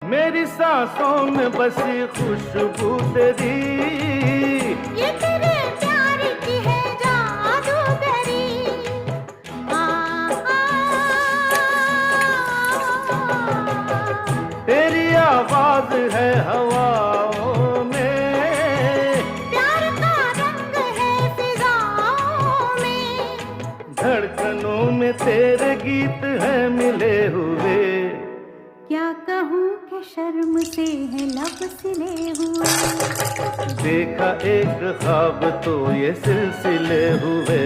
मेरी सांसों में बसी खुशबू तेरी, ये तेरे प्यार की है जादूगरी। तेरी आवाज है हवाओं में, प्यार का रंग है फिजाओं में, धड़कनों में तेरे गीत है मिले हुए। क्या कहूँ कि शर्म से है लब सिले हुए। देखा एक ख्वाब तो ये सिलसिले हुए।